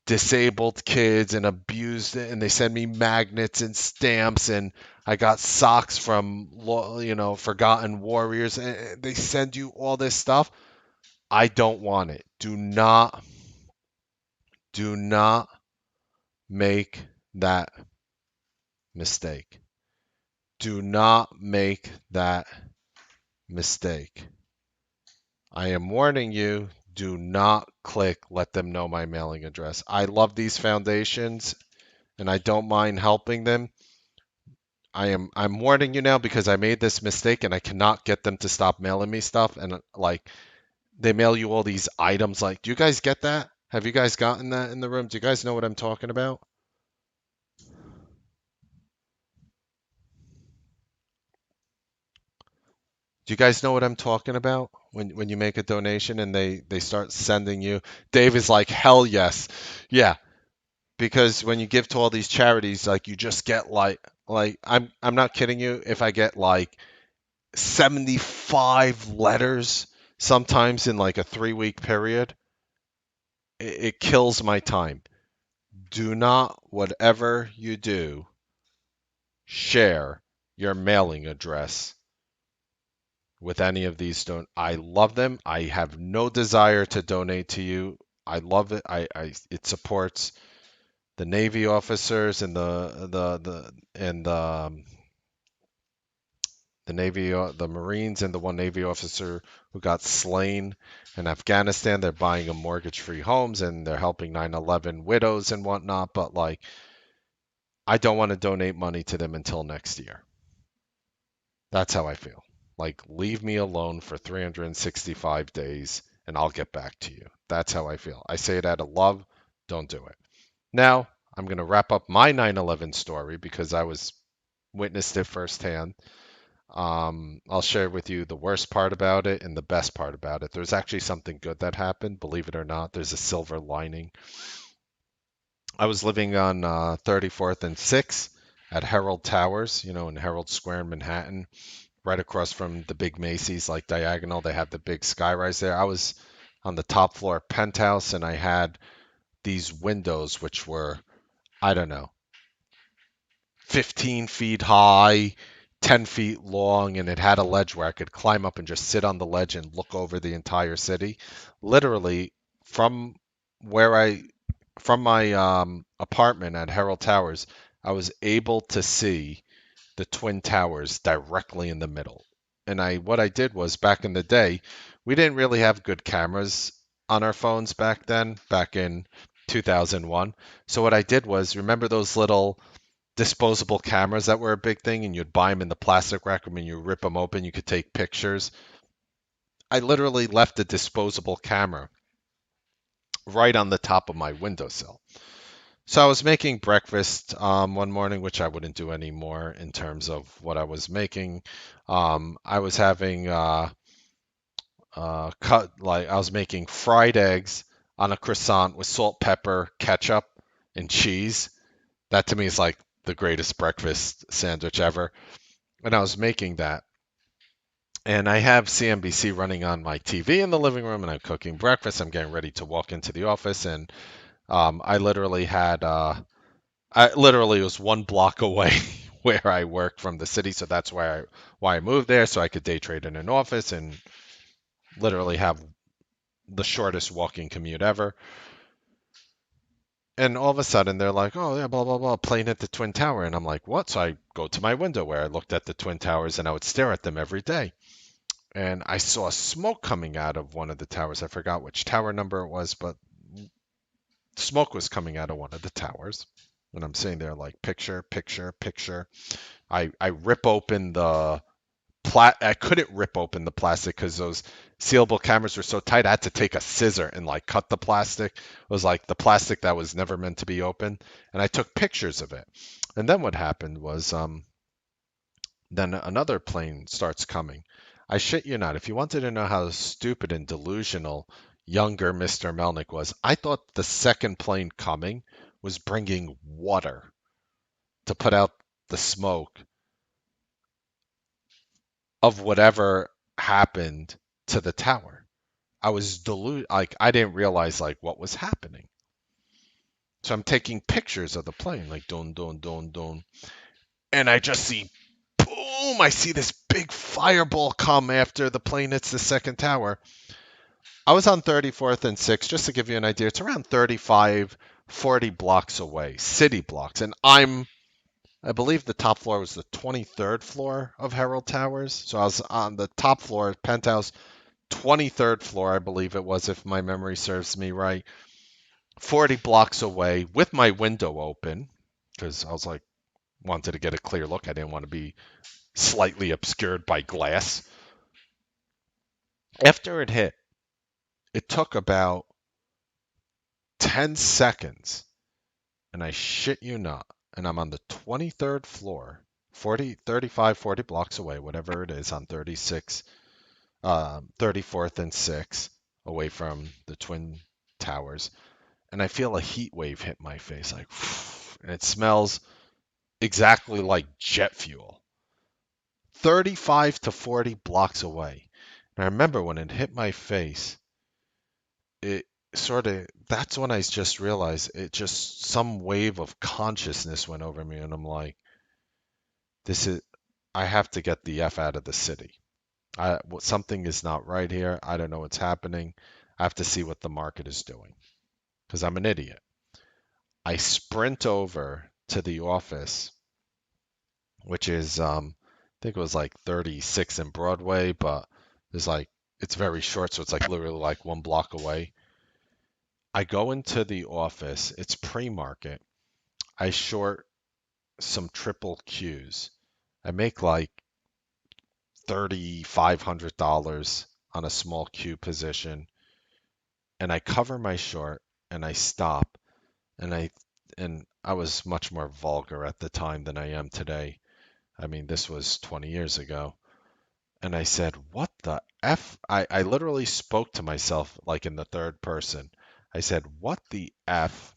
disabled kids and abused, and they send me magnets and stamps, and I got socks from Forgotten Warriors, and they send you all this stuff. I don't want it. Do not make that mistake. Do not make that mistake. I am warning you, do not click let them know my mailing address. I love these foundations and I don't mind helping them. I'm warning you now because I made this mistake and I cannot get them to stop mailing me stuff. And like they mail you all these items. Like, do you guys get that? Have you guys gotten that in the room? Do you guys know what I'm talking about? Do you guys know what I'm talking about? When you make a donation and they start sending you. Dave is like, hell yes. Yeah, because when you give to all these charities, like you just get like I'm not kidding you. If I get like 75 letters sometimes in like a 3 week period, it kills my time. Do not, whatever you do, share your mailing address with any of these. Don't I love them? I have no desire to donate to you. I love it. I it supports the Navy officers and the Navy, the Marines, and the one Navy officer who got slain in Afghanistan. They're buying them mortgage-free homes and they're helping 9/11 widows and whatnot. But like, I don't want to donate money to them until next year. That's how I feel. Like, leave me alone for 365 days and I'll get back to you. That's how I feel. I say it out of love. Don't do it. Now, I'm going to wrap up my 9/11 story because I was witnessed it firsthand. I'll share with you the worst part about it and the best part about it. There's actually something good that happened, believe it or not. There's a silver lining. I was living on 34th and 6th at Herald Towers, in Herald Square in Manhattan, right across from the big Macy's, like diagonal. They have the big skyrise there. I was on the top floor penthouse, and I had these windows, which were, I don't know, 15 feet high, 10 feet long, and it had a ledge where I could climb up and just sit on the ledge and look over the entire city. Literally, from where I, from my apartment at Herald Towers, I was able to see the Twin Towers directly in the middle. And what I did was back in the day, we didn't really have good cameras on our phones back then, back in 2001. So what I did was, remember those little disposable cameras that were a big thing, and you'd buy them in the plastic rack, and when you rip them open, you could take pictures. I literally left a disposable camera right on the top of my windowsill. So I was making breakfast one morning, which I wouldn't do anymore in terms of what I was making. I was having I was making fried eggs on a croissant with salt, pepper, ketchup, and cheese. That to me is like the greatest breakfast sandwich ever. And I was making that. And I have CNBC running on my TV in the living room, and I'm cooking breakfast. I'm getting ready to walk into the office, and I literally was 1 block away where I work from the city, so that's why I moved there, so I could day trade in an office and literally have the shortest walking commute ever. And all of a sudden, they're like, "Oh yeah, blah blah blah," plane hit the Twin Tower, and I'm like, "What?" So I go to my window where I looked at the Twin Towers, and I would stare at them every day. And I saw smoke coming out of one of the towers. I forgot which tower number it was, but smoke was coming out of one of the towers. And I'm sitting there like, picture, picture, picture. I rip open the I couldn't rip open the plastic because those sealable cameras were so tight. I had to take a scissor and like cut the plastic. It was like the plastic that was never meant to be open, and I took pictures of it. And then what happened was then another plane starts coming. I shit you not. If you wanted to know how stupid and delusional younger Mr. Melnick was, I thought the second plane coming was bringing water to put out the smoke of whatever happened to the tower. I was like I didn't realize like what was happening. So I'm taking pictures of the plane, like dun dun dun dun, and I just see boom, I see this big fireball come after the plane hits the second tower. I was on 34th and 6th, just to give you an idea. It's around 35, 40 blocks away, city blocks. And I believe the top floor was the 23rd floor of Herald Towers. So I was on the top floor, penthouse, 23rd floor, I believe it was, if my memory serves me right. 40 blocks away with my window open because I was like, wanted to get a clear look. I didn't want to be slightly obscured by glass. After it hit, it took about 10 seconds, and I shit you not, and I'm on the 23rd floor, 40 blocks away, whatever it is, on 34th and 6th, away from the Twin Towers, and I feel a heat wave hit my face, like, and it smells exactly like jet fuel. 35 to 40 blocks away. And I remember when it hit my face, it sort of, that's when I just realized it just, some wave of consciousness went over me. And I'm like, this is, I have to get the F out of the city. Something is not right here. I don't know what's happening. I have to see what the market is doing because I'm an idiot. I sprint over to the office, which is, I think it was like 36 in Broadway, but there's like, it's very short, so it's like literally like 1 block away. I go into the office, it's pre-market. I short some triple Qs. I make like $3,500 on a small Q position, and I cover my short and I stop and I was much more vulgar at the time than I am today. I mean, this was 20 years ago. And I said, "What the F?" I literally spoke to myself like in the third person. I said, "What the F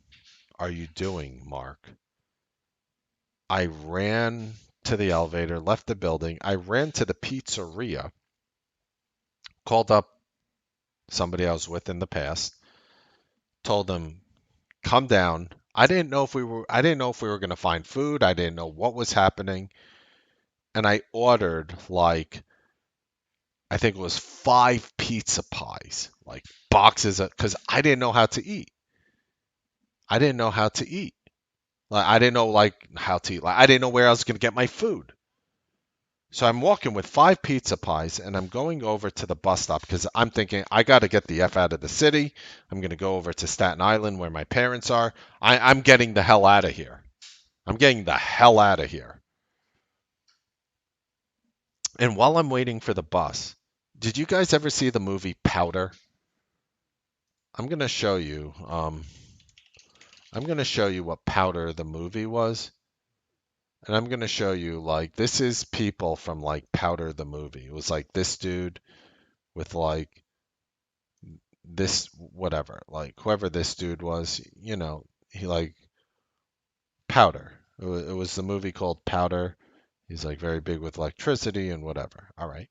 are you doing, Mark?" I ran to the elevator, left the building. I ran to the pizzeria, called up somebody I was with in the past, told them, "Come down." I didn't know if we were going to find food. I didn't know what was happening. And I ordered like, I think it was 5 pizza pies, like boxes of, because I didn't know how to eat. I didn't know how to eat. Like I didn't know like how to eat. Like I didn't know where I was going to get my food. So I'm walking with 5 pizza pies and I'm going over to the bus stop because I'm thinking I got to get the F out of the city. I'm going to go over to Staten Island where my parents are. I'm getting the hell out of here. I'm getting the hell out of here. And while I'm waiting for the bus, did you guys ever see the movie Powder? I'm going to show you. I'm going to show you what Powder the movie was. And I'm going to show you, like, this is people from, like, Powder the movie. It was, like, this dude with, like, this, whatever. Like, whoever this dude was, he, like, Powder. It was the movie called Powder. He's, like, very big with electricity and whatever. All right.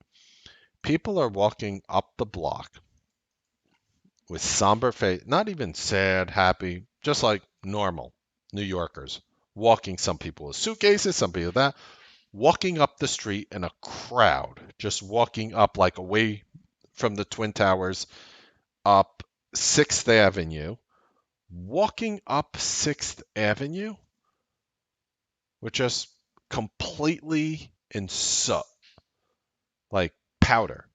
People are walking up the block with somber face, not even sad, happy, just like normal New Yorkers. Walking, some people with suitcases, some people with that, walking up the street in a crowd, just walking up like away from the Twin Towers, up 6th Avenue, walking up 6th Avenue, with just completely in soot, like powder,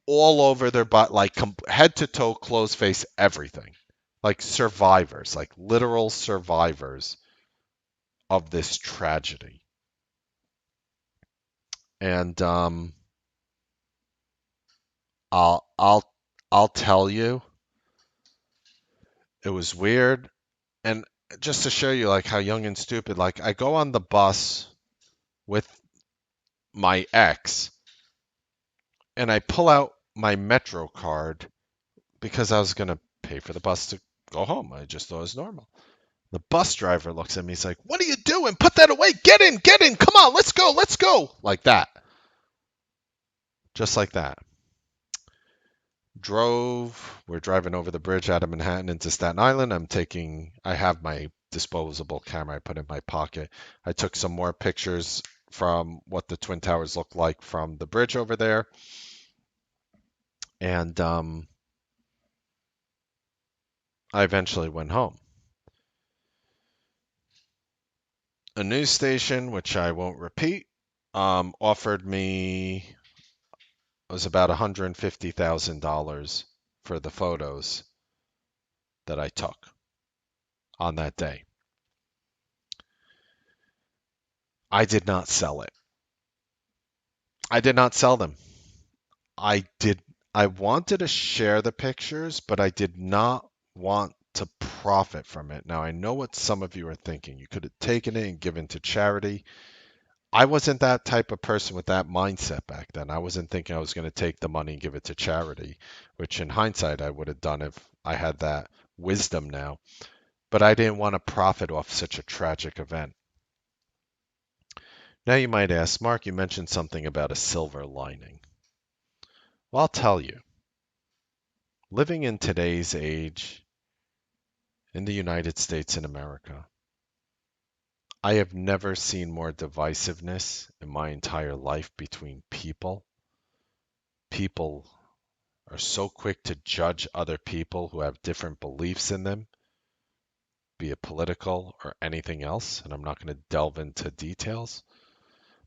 all over their butt, like head to toe, clothes, face, everything. Like survivors, like literal survivors of this tragedy. And I'll I'll I'll tell you, it was weird. And just to show you like how young and stupid, like I go on the bus with my ex and I pull out my Metro card because I was gonna pay for the bus to go home. I just thought it was normal. The bus driver looks at me, he's like, "What are you doing? Put that away. Get in. Come on, let's go." Like that. Just like that. We're driving over the bridge out of Manhattan into Staten Island. I have my disposable camera I put in my pocket. I took some more pictures from what the Twin Towers look like from the bridge over there. And I eventually went home. A news station, which I won't repeat, offered me, it was about $150,000 for the photos that I took on that day. I did not sell it. I did not sell them. I did. I wanted to share the pictures, but I did not want to profit from it. Now, I know what some of you are thinking. You could have taken it and given to charity. I wasn't that type of person with that mindset back then. I wasn't thinking I was going to take the money and give it to charity, which in hindsight I would have done if I had that wisdom now. But I didn't want to profit off such a tragic event. Now you might ask, Mark, you mentioned something about a silver lining. Well, I'll tell you, living in today's age in the United States and America, I have never seen more divisiveness in my entire life between people. People are so quick to judge other people who have different beliefs in them, be it political or anything else, and I'm not going to delve into details.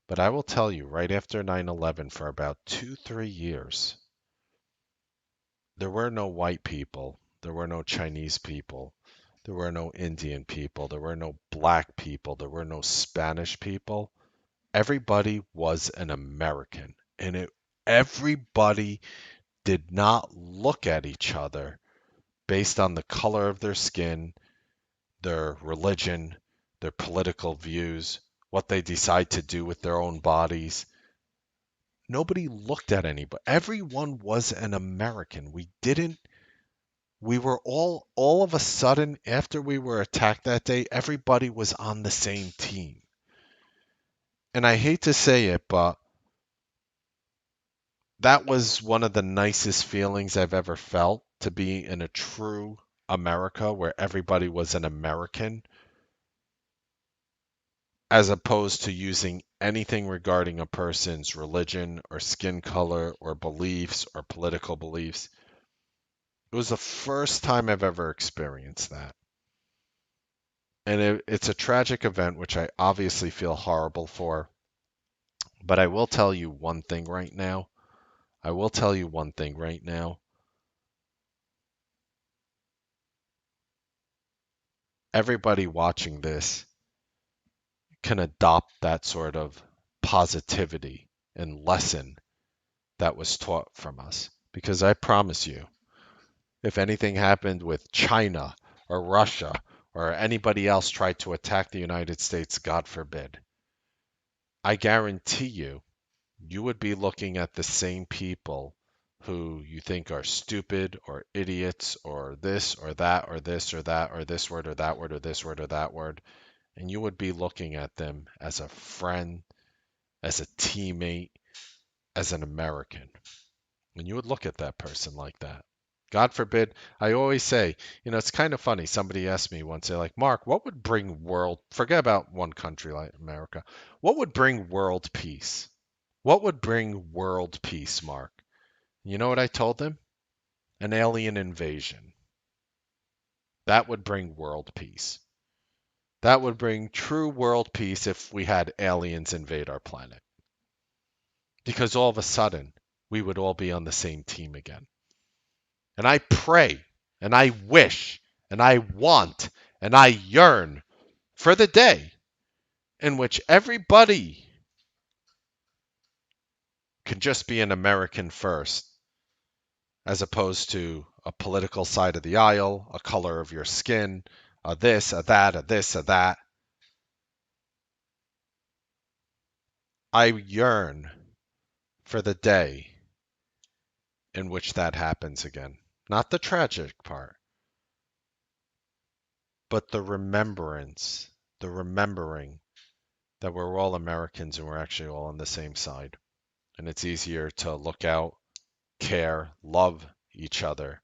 But I will tell you, right after 9/11, for about 2, 3 years, there were no white people, there were no Chinese people, there were no Indian people, there were no black people, there were no Spanish people. Everybody was an American, and everybody did not look at each other based on the color of their skin, their religion, their political views, what they decide to do with their own bodies. Nobody looked at anybody. Everyone was an American. We were all of a sudden, after we were attacked that day, everybody was on the same team. And I hate to say it, but that was one of the nicest feelings I've ever felt, to be in a true America where everybody was an American, as opposed to using anything regarding a person's religion or skin color or beliefs or political beliefs. It was the first time I've ever experienced that. And it's a tragic event, which I obviously feel horrible for. But I will tell you one thing right now. I will tell you one thing right now. Everybody watching this can adopt that sort of positivity and lesson that was taught from us. Because I promise you, if anything happened with China or Russia or anybody else tried to attack the United States, God forbid, I guarantee you, you would be looking at the same people who you think are stupid or idiots or this or that or this or that or this word or that word or this word or that word. And you would be looking at them as a friend, as a teammate, as an American. And you would look at that person like that. God forbid, I always say, it's kind of funny. Somebody asked me once, they're like, Mark, what would bring forget about one country like America, what would bring world peace? What would bring world peace, Mark? You know what I told them? An alien invasion. That would bring world peace. That would bring true world peace if we had aliens invade our planet. Because all of a sudden, we would all be on the same team again. And I pray, and I wish, and I want, and I yearn for the day in which everybody can just be an American first, as opposed to a political side of the aisle, a color of your skin, a this, a that, a this, a that. I yearn for the day in which that happens again. Not the tragic part, but the remembering that we're all Americans and we're actually all on the same side. And it's easier to look out, care, love each other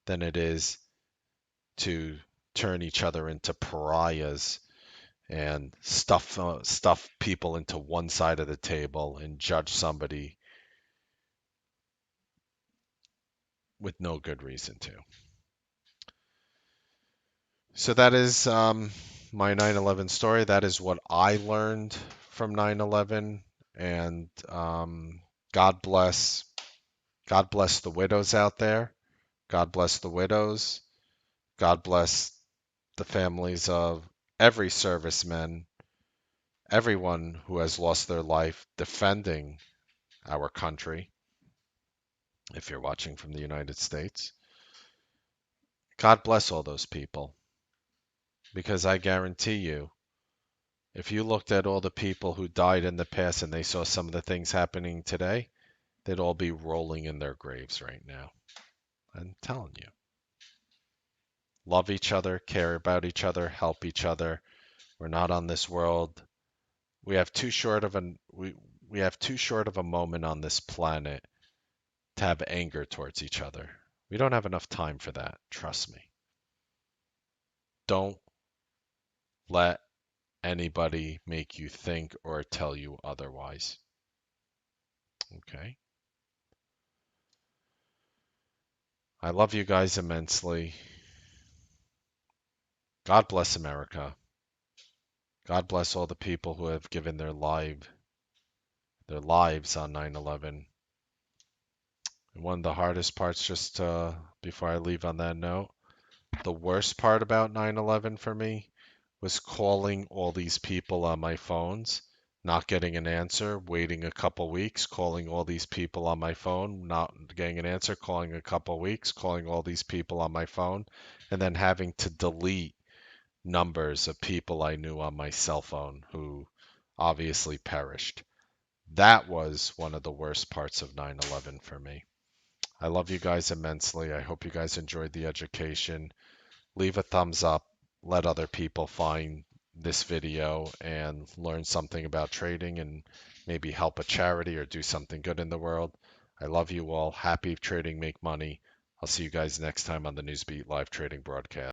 than it is to turn each other into pariahs and stuff people into one side of the table and judge somebody with no good reason to. So that is my 9/11 story. That is what I learned from 9/11, and God bless, God bless the widows out there. God bless the widows. God bless the families of every serviceman, everyone who has lost their life defending our country, if you're watching from the United States. God bless all those people, because I guarantee you, if you looked at all the people who died in the past and they saw some of the things happening today, they'd all be rolling in their graves right now. I'm telling you. Love each other, care about each other, help each other. We're not on this world. We have too short of an we have too short of a moment on this planet to have anger towards each other. We don't have enough time for that. Trust me. Don't let anybody make you think or tell you otherwise. Okay? I love you guys immensely. God bless America. God bless all the people who have given their lives on 9/11. And one of the hardest parts, just before I leave on that note, the worst part about 9/11 for me was calling all these people on my phones, not getting an answer, waiting a couple weeks, calling all these people on my phone, not getting an answer, calling a couple weeks, calling all these people on my phone, and then having to delete numbers of people I knew on my cell phone who obviously perished. That was one of the worst parts of 9/11 for me. I love you guys immensely. I hope you guys enjoyed the education. Leave a thumbs up. Let other people find this video and learn something about trading and maybe help a charity or do something good in the world. I love you all. Happy trading, make money. I'll see you guys next time on the Newsbeat live trading broadcast.